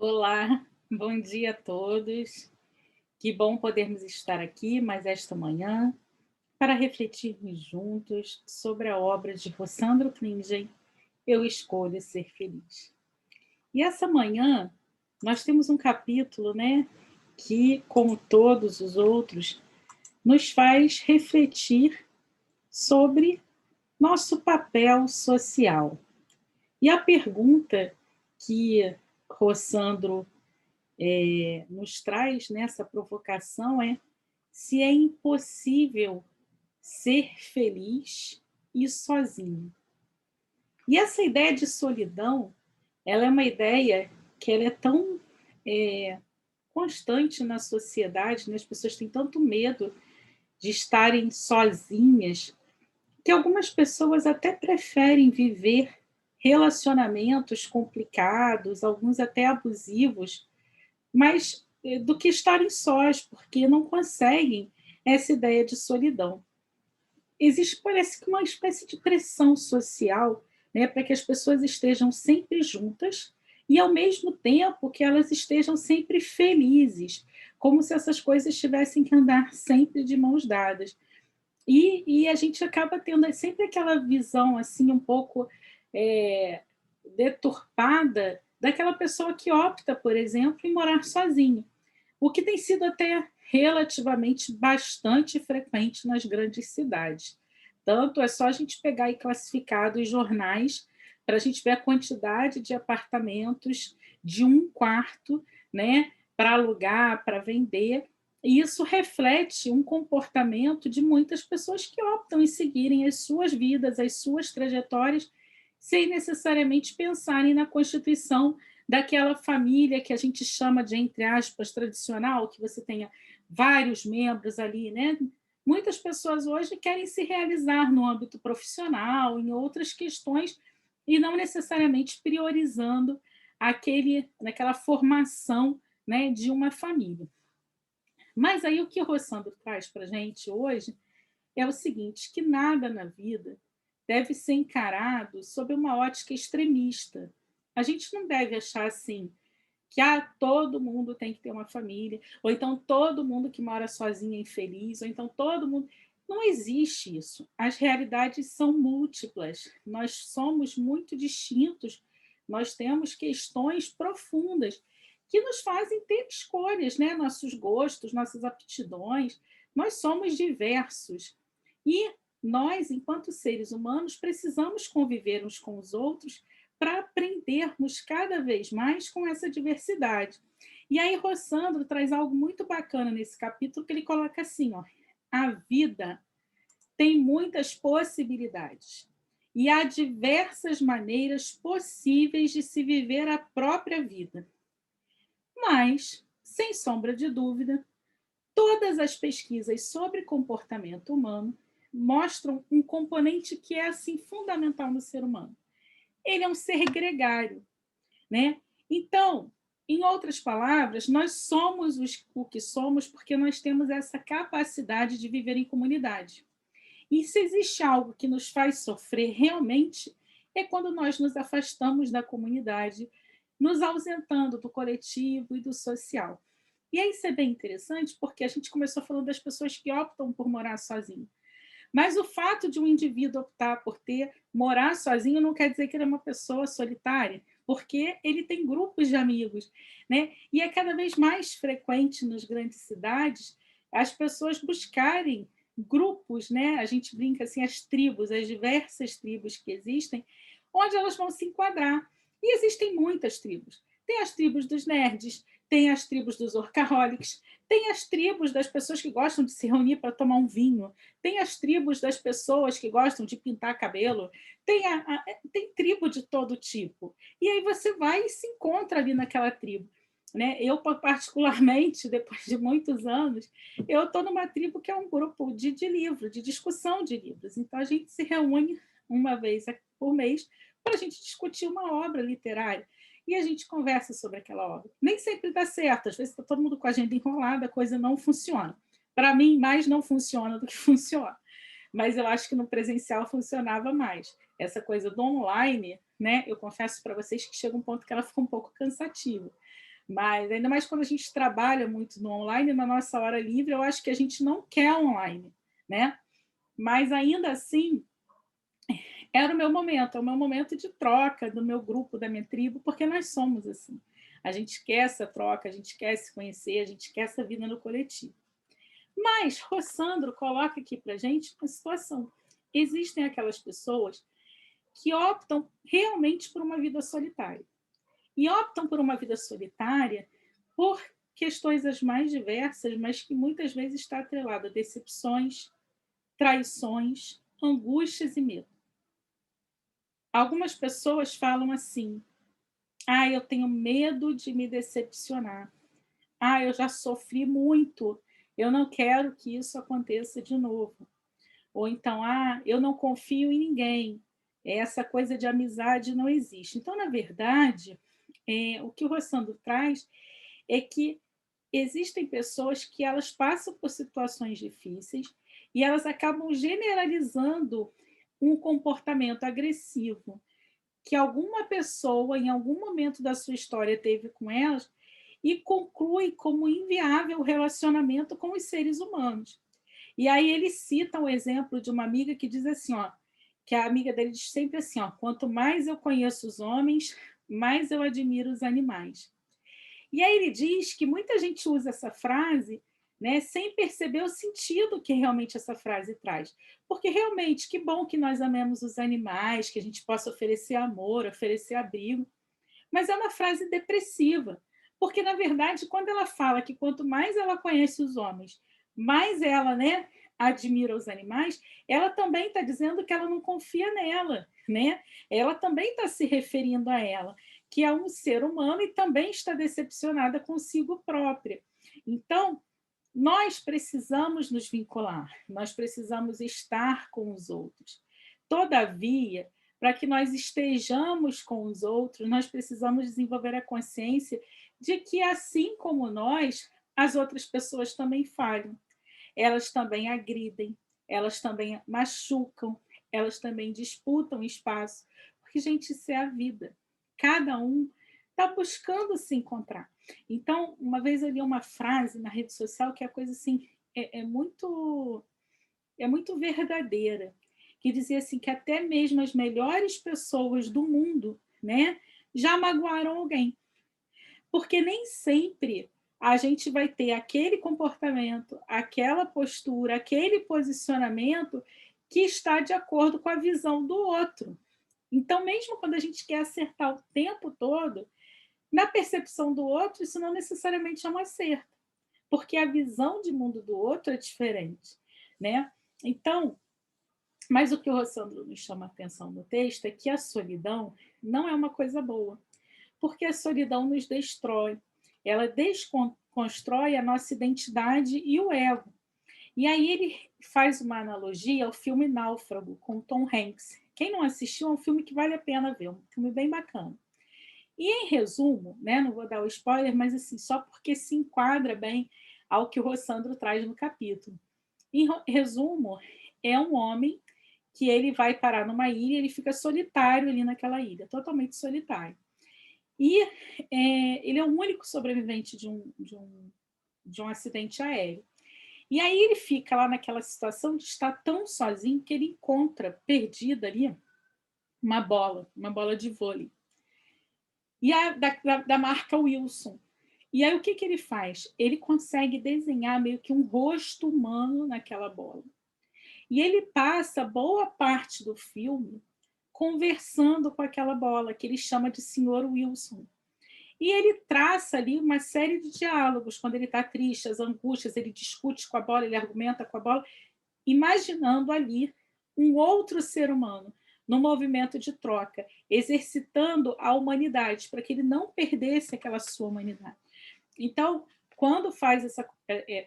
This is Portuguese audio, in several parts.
Olá, bom dia a todos. Que bom podermos estar aqui mais esta manhã para refletirmos juntos sobre a obra de Rossandro Klingen, Eu Escolho Ser Feliz. E essa manhã nós temos um capítulo, que, como todos os outros, nos faz refletir sobre nosso papel social. E a pergunta que Rossandro nos traz nessa provocação é se é impossível ser feliz e sozinho. E essa ideia de solidão, ela é uma ideia que ela é tão constante na sociedade, né? As pessoas têm tanto medo de estarem sozinhas, que algumas pessoas até preferem viver relacionamentos complicados, alguns até abusivos, mas do que estarem sós, porque não conseguem essa ideia de solidão. Existe, parece que, uma espécie de pressão social, né, para que as pessoas estejam sempre juntas e, ao mesmo tempo, que elas estejam sempre felizes, como se essas coisas tivessem que andar sempre de mãos dadas. E a gente acaba tendo sempre aquela visão assim um pouco é, deturpada daquela pessoa que opta, por exemplo, em morar sozinho, o que tem sido até relativamente bastante frequente nas grandes cidades. Tanto é só a gente pegar e classificar os jornais para a gente ver a quantidade de apartamentos de um quarto, né, para alugar, para vender, e isso reflete um comportamento de muitas pessoas que optam em seguirem as suas vidas, as suas trajetórias, sem necessariamente pensarem na constituição daquela família que a gente chama de, entre aspas, tradicional, que você tenha vários membros ali, né? Muitas pessoas hoje querem se realizar no âmbito profissional, em outras questões, e não necessariamente priorizando naquela formação, né, de uma família. Mas aí o que o Rossandro traz para a gente hoje é o seguinte, que nada na vida deve ser encarado sob uma ótica extremista. A gente não deve achar assim que todo mundo tem que ter uma família, ou então todo mundo que mora sozinho é infeliz, ou então todo mundo. Não existe isso. As realidades são múltiplas, nós somos muito distintos, nós temos questões profundas que nos fazem ter escolhas, né? Nossos gostos, nossas aptidões, nós somos diversos. E nós, enquanto seres humanos, precisamos conviver uns com os outros para aprendermos cada vez mais com essa diversidade. E aí, Rossandro traz algo muito bacana nesse capítulo, que ele coloca assim, ó, a vida tem muitas possibilidades e há diversas maneiras possíveis de se viver a própria vida. Mas, sem sombra de dúvida, todas as pesquisas sobre comportamento humano mostram um componente que é assim fundamental no ser humano. Ele é um ser gregário, né? Então, em outras palavras, nós somos o que somos porque nós temos essa capacidade de viver em comunidade. E se existe algo que nos faz sofrer realmente, é quando nós nos afastamos da comunidade, nos ausentando do coletivo e do social. E aí isso é bem interessante, porque a gente começou falando das pessoas que optam por morar sozinho. Mas o fato de um indivíduo optar por morar sozinho não quer dizer que ele é uma pessoa solitária, porque ele tem grupos de amigos, né? E é cada vez mais frequente nas grandes cidades as pessoas buscarem grupos, né? A gente brinca assim, as tribos, as diversas tribos que existem, onde elas vão se enquadrar. E existem muitas tribos. Tem as tribos dos nerds, tem as tribos dos workaholics, tem as tribos das pessoas que gostam de se reunir para tomar um vinho, tem as tribos das pessoas que gostam de pintar cabelo, tem tribo de todo tipo. E aí você vai e se encontra ali naquela tribo. Né? Eu, particularmente, depois de muitos anos, eu estou numa tribo que é um grupo de livro, de discussão de livros. Então, a gente se reúne uma vez por mês para a gente discutir uma obra literária. E a gente conversa sobre aquela obra. Nem sempre dá certo, às vezes está todo mundo com a agenda enrolada, a coisa não funciona. Para mim, mais não funciona do que funciona. Mas eu acho que no presencial funcionava mais. Essa coisa do online, né? Eu confesso para vocês que chega um ponto que ela fica um pouco cansativa. Mas ainda mais quando a gente trabalha muito no online, na nossa hora livre, eu acho que a gente não quer online, né? Mas ainda assim, era o meu momento, é o meu momento de troca do meu grupo, da minha tribo, porque nós somos assim. A gente quer essa troca, a gente quer se conhecer, a gente quer essa vida no coletivo. Mas Rossandro coloca aqui para a gente uma situação. Existem aquelas pessoas que optam realmente por uma vida solitária. E optam por uma vida solitária por questões as mais diversas, mas que muitas vezes está atrelada a decepções, traições, angústias e medo. Algumas pessoas falam assim: ah, eu tenho medo de me decepcionar. Ah, eu já sofri muito. Eu não quero que isso aconteça de novo. Ou então, ah, eu não confio em ninguém. Essa coisa de amizade não existe. Então, na verdade, o que o Rossandro traz é que existem pessoas que elas passam por situações difíceis e elas acabam generalizando um comportamento agressivo que alguma pessoa, em algum momento da sua história, teve com elas e conclui como inviável o relacionamento com os seres humanos. E aí ele cita um exemplo de uma amiga que diz assim, ó, que a amiga dele diz sempre assim, ó, quanto mais eu conheço os homens, mais eu admiro os animais. E aí ele diz que muita gente usa essa frase, né, sem perceber o sentido que realmente essa frase traz. Porque realmente, que bom que nós amemos os animais, que a gente possa oferecer amor, oferecer abrigo, mas é uma frase depressiva, porque na verdade, quando ela fala que quanto mais ela conhece os homens, mais ela, né, admira os animais, ela também está dizendo que ela não confia nela, né? Ela também está se referindo a ela, que é um ser humano e também está decepcionada consigo própria. Então, nós precisamos nos vincular, nós precisamos estar com os outros. Todavia, para que nós estejamos com os outros, nós precisamos desenvolver a consciência de que, assim como nós, as outras pessoas também falham. Elas também agridem, elas também machucam, elas também disputam espaço. Porque, gente, isso é a vida. Cada um está buscando se encontrar. Então, uma vez eu li uma frase na rede social que é a coisa assim, é muito verdadeira, que dizia assim que até mesmo as melhores pessoas do mundo, né, já magoaram alguém, porque nem sempre a gente vai ter aquele comportamento, aquela postura, aquele posicionamento que está de acordo com a visão do outro. Então, mesmo quando a gente quer acertar o tempo todo, na percepção do outro, isso não necessariamente é um acerto, porque a visão de mundo do outro é diferente, né? Então, mas o que o Rossandro nos chama a atenção no texto é que a solidão não é uma coisa boa, porque a solidão nos destrói, ela desconstrói a nossa identidade e o ego. E aí ele faz uma analogia ao filme Náufrago, com Tom Hanks. Quem não assistiu, é um filme que vale a pena ver, um filme bem bacana. E em resumo, né, não vou dar o spoiler, mas assim, só porque se enquadra bem ao que o Rossandro traz no capítulo. Em resumo, é um homem que ele vai parar numa ilha, ele fica solitário ali naquela ilha, totalmente solitário. E ele é o único sobrevivente de um acidente aéreo. E aí ele fica lá naquela situação de estar tão sozinho que ele encontra perdida ali uma bola de vôlei. E da marca Wilson. E aí o que ele faz? Ele consegue desenhar meio que um rosto humano naquela bola. E ele passa boa parte do filme conversando com aquela bola, que ele chama de Senhor Wilson. E ele traça ali uma série de diálogos, quando ele está triste, as angústias, ele discute com a bola, ele argumenta com a bola, imaginando ali um outro ser humano, no movimento de troca, exercitando a humanidade, para que ele não perdesse aquela sua humanidade. Então, quando faz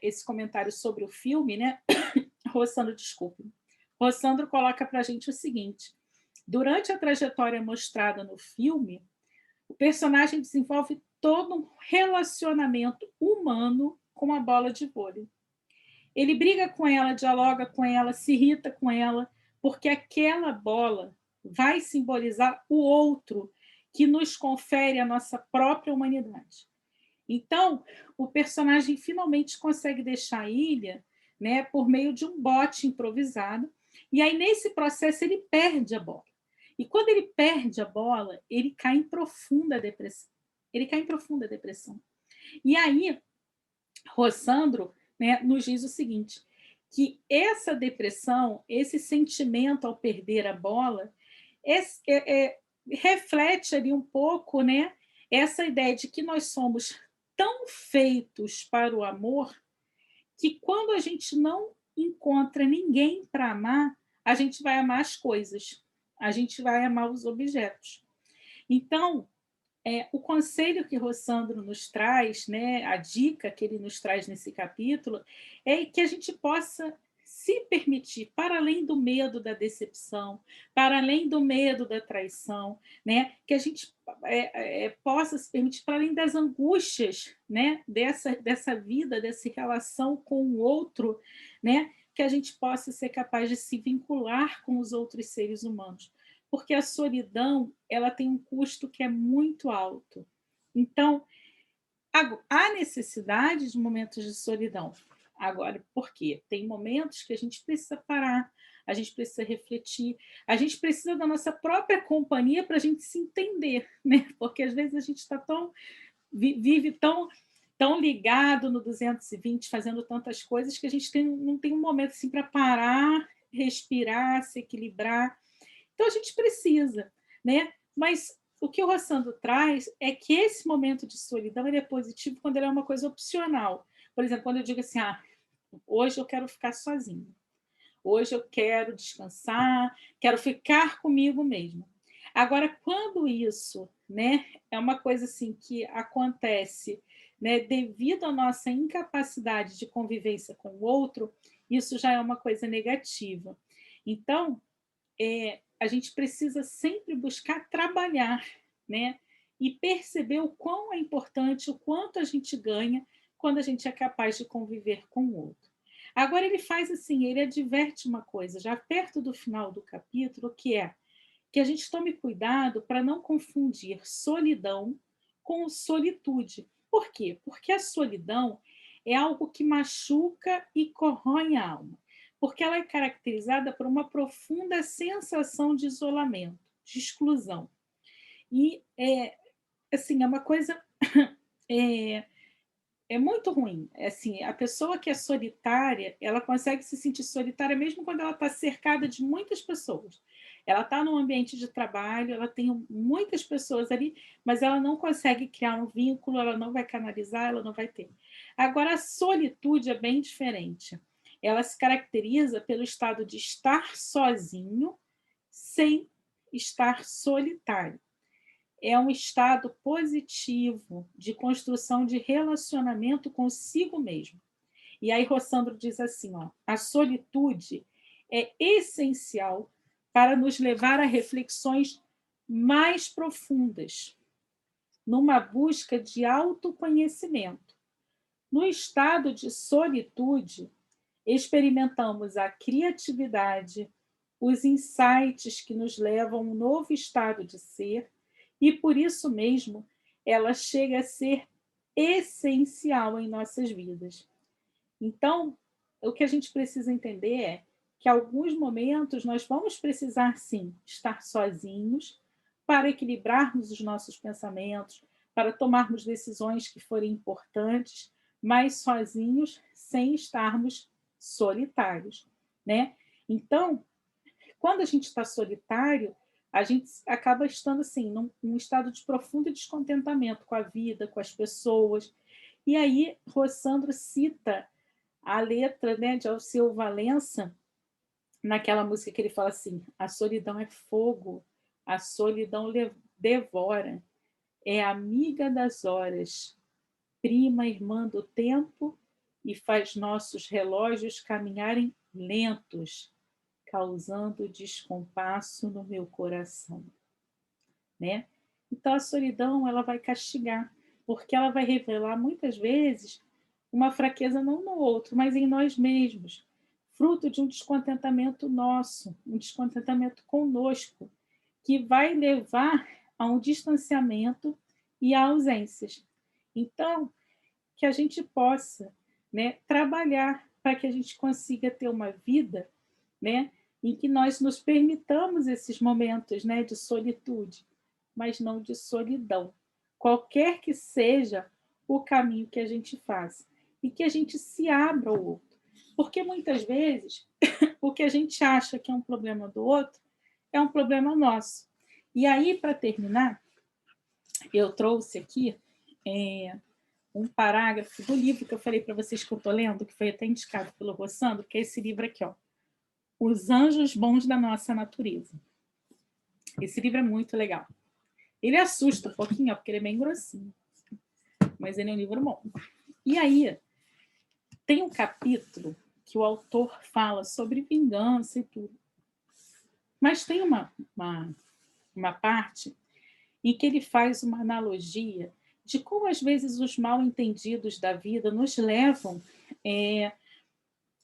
esse comentário sobre o filme, né, Rossandro, desculpe, Rossandro coloca para a gente o seguinte: durante a trajetória mostrada no filme, o personagem desenvolve todo um relacionamento humano com a bola de vôlei. Ele briga com ela, dialoga com ela, se irrita com ela, porque aquela bola vai simbolizar o outro que nos confere a nossa própria humanidade. Então, o personagem finalmente consegue deixar a ilha, né, por meio de um bote improvisado, e aí nesse processo ele perde a bola. E quando ele perde a bola, ele cai em profunda depressão. Ele cai em profunda depressão. E aí, Rossandro, né, nos diz o seguinte, que essa depressão, esse sentimento ao perder a bola, reflete ali um pouco, né, essa ideia de que nós somos tão feitos para o amor que quando a gente não encontra ninguém para amar, a gente vai amar as coisas, a gente vai amar os objetos. Então, o conselho que Rossandro nos traz, né, a dica que ele nos traz nesse capítulo, é que a gente possa se permitir, para além do medo da decepção, para além do medo da traição, né, que a gente possa se permitir, para além das angústias, né, dessa vida, dessa relação com o outro, né, que a gente possa ser capaz de se vincular com os outros seres humanos, porque a solidão ela tem um custo que é muito alto. Então, há necessidade de momentos de solidão. Agora, por quê? Tem momentos que a gente precisa parar, a gente precisa refletir, a gente precisa da nossa própria companhia para a gente se entender, né? Porque às vezes a gente está vive tão ligado no 220, fazendo tantas coisas, que a gente não tem um momento assim para parar, respirar, se equilibrar. Então a gente precisa, né? Mas o que o Rossandro traz é que esse momento de solidão ele é positivo quando ele é uma coisa opcional. Por exemplo, quando eu digo assim, hoje eu quero ficar sozinho, hoje eu quero descansar, quero ficar comigo mesmo. Agora, quando isso, né, é uma coisa assim que acontece, né, devido à nossa incapacidade de convivência com o outro, isso já é uma coisa negativa. Então, a gente precisa sempre buscar trabalhar, né? E perceber o quão é importante, o quanto a gente ganha quando a gente é capaz de conviver com o outro. Agora ele faz assim, ele adverte uma coisa, já perto do final do capítulo, que é que a gente tome cuidado para não confundir solidão com solitude. Por quê? Porque a solidão é algo que machuca e corrói a alma, porque ela é caracterizada por uma profunda sensação de isolamento, de exclusão. E assim, é uma coisa é, é muito ruim. Assim, a pessoa que é solitária, ela consegue se sentir solitária mesmo quando ela está cercada de muitas pessoas. Ela está num ambiente de trabalho, ela tem muitas pessoas ali, mas ela não consegue criar um vínculo, ela não vai canalizar, ela não vai ter. Agora, a solitude é bem diferente. Ela se caracteriza pelo estado de estar sozinho, sem estar solitário. É um estado positivo de construção de relacionamento consigo mesmo. E aí Rossandro diz assim, a solitude é essencial para nos levar a reflexões mais profundas, numa busca de autoconhecimento. No estado de solitude, experimentamos a criatividade, os insights que nos levam a um novo estado de ser, e por isso mesmo ela chega a ser essencial em nossas vidas. Então, o que a gente precisa entender é que, em alguns momentos, nós vamos precisar, sim, estar sozinhos para equilibrarmos os nossos pensamentos, para tomarmos decisões que forem importantes, mas sozinhos, sem estarmos solitários, né? Então, quando a gente está solitário, a gente acaba estando assim, num estado de profundo descontentamento com a vida, com as pessoas. E aí, Rossandro cita a letra, né, de Alceu Valença, naquela música que ele fala assim: a solidão é fogo, a solidão devora, é amiga das horas, prima irmã do tempo e faz nossos relógios caminharem lentos, causando descompasso no meu coração, né? Então a solidão ela vai castigar, porque ela vai revelar muitas vezes uma fraqueza não no outro, mas em nós mesmos, fruto de um descontentamento nosso, um descontentamento conosco, que vai levar a um distanciamento e a ausências. Então, que a gente possa, né, trabalhar para que a gente consiga ter uma vida, né, em que nós nos permitamos esses momentos, né, de solitude, mas não de solidão. Qualquer que seja o caminho que a gente faça e que a gente se abra ao outro. Porque muitas vezes o que a gente acha que é um problema do outro é um problema nosso. E aí, para terminar, eu trouxe aqui um parágrafo do livro que eu falei para vocês que eu estou lendo, que foi até indicado pelo Rossandro, que é esse livro aqui, ó, Os Anjos Bons da Nossa Natureza. Esse livro é muito legal. Ele assusta um pouquinho, ó, porque ele é bem grossinho, mas ele é um livro bom. E aí, tem um capítulo que o autor fala sobre vingança e tudo. Mas tem uma parte em que ele faz uma analogia de como, às vezes, os mal-entendidos da vida nos levam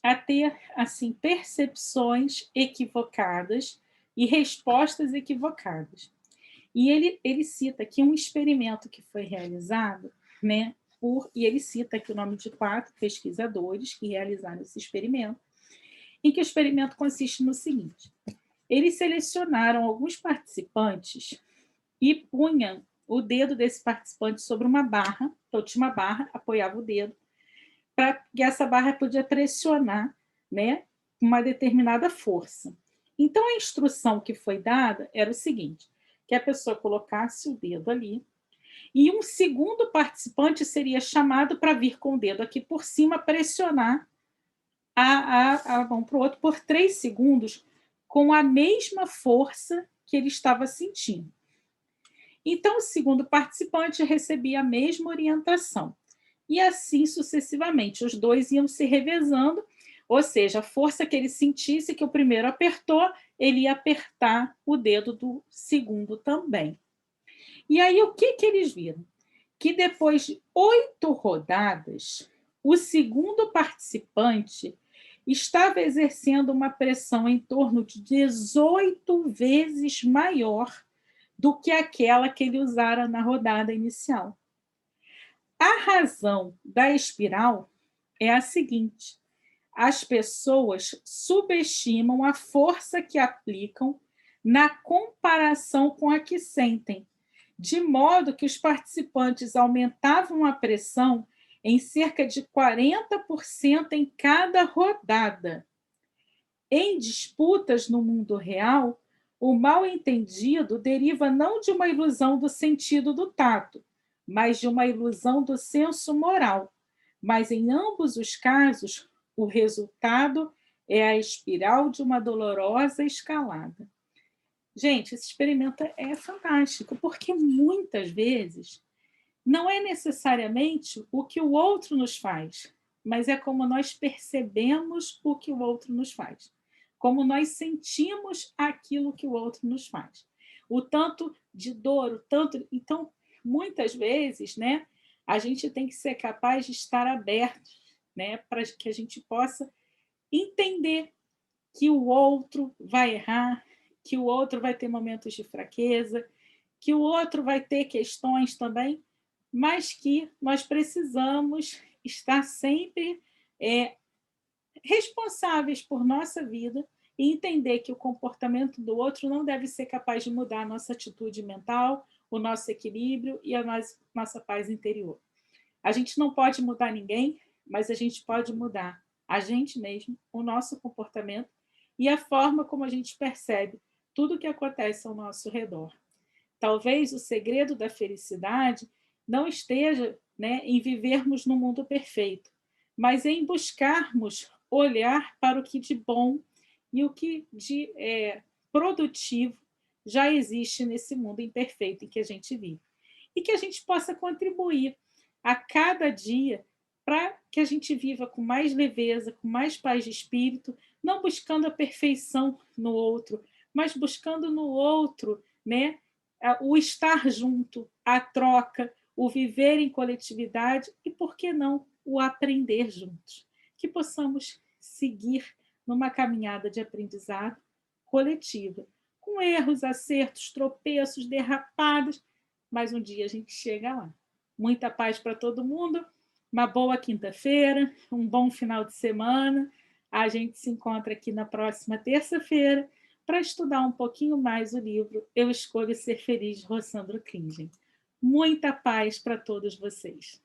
a ter assim percepções equivocadas e respostas equivocadas. E ele cita aqui um experimento que foi realizado, né, e ele cita aqui o nome de 4 pesquisadores que realizaram esse experimento, em que o experimento consiste no seguinte: eles selecionaram alguns participantes e punham o dedo desse participante sobre uma barra, então tinha uma barra, apoiava o dedo, para que essa barra podia pressionar, né, uma determinada força. Então, a instrução que foi dada era o seguinte, que a pessoa colocasse o dedo ali, e um segundo participante seria chamado para vir com o dedo aqui por cima, pressionar a mão para o outro por 3 segundos, com a mesma força que ele estava sentindo. Então, o segundo participante recebia a mesma orientação. E assim sucessivamente, os dois iam se revezando, ou seja, a força que ele sentisse que o primeiro apertou, ele ia apertar o dedo do segundo também. E aí, o que eles viram? Que depois de 8 rodadas, o segundo participante estava exercendo uma pressão em torno de 18 vezes maior do que aquela que ele usara na rodada inicial. A razão da espiral é a seguinte: as pessoas subestimam a força que aplicam na comparação com a que sentem, de modo que os participantes aumentavam a pressão em cerca de 40% em cada rodada. Em disputas no mundo real, o mal-entendido deriva não de uma ilusão do sentido do tato, mas de uma ilusão do senso moral. Mas, em ambos os casos, o resultado é a espiral de uma dolorosa escalada. Gente, esse experimento é fantástico, porque muitas vezes não é necessariamente o que o outro nos faz, mas é como nós percebemos o que o outro nos faz, como nós sentimos aquilo que o outro nos faz. O tanto de dor, o tanto. Então, muitas vezes, né, a gente tem que ser capaz de estar aberto, né, para que a gente possa entender que o outro vai errar, que o outro vai ter momentos de fraqueza, que o outro vai ter questões também, mas que nós precisamos estar sempre responsáveis por nossa vida e entender que o comportamento do outro não deve ser capaz de mudar a nossa atitude mental, o nosso equilíbrio e a nossa paz interior. A gente não pode mudar ninguém, mas a gente pode mudar a gente mesmo, o nosso comportamento e a forma como a gente percebe tudo o que acontece ao nosso redor. Talvez o segredo da felicidade não esteja, né, em vivermos no mundo perfeito, mas em buscarmos olhar para o que de bom e o que de produtivo já existe nesse mundo imperfeito em que a gente vive. E que a gente possa contribuir a cada dia para que a gente viva com mais leveza, com mais paz de espírito, não buscando a perfeição no outro, mas buscando no outro, né, o estar junto, a troca, o viver em coletividade e, por que não, o aprender juntos. Que possamos seguir numa caminhada de aprendizado coletiva, com erros, acertos, tropeços, derrapadas, mas um dia a gente chega lá. Muita paz para todo mundo, Uma boa quinta-feira, um bom final de semana. A gente se encontra aqui na próxima terça-feira para estudar um pouquinho mais o livro Eu Escolho Ser Feliz, de Rossandro Klingen. Muita paz para todos vocês.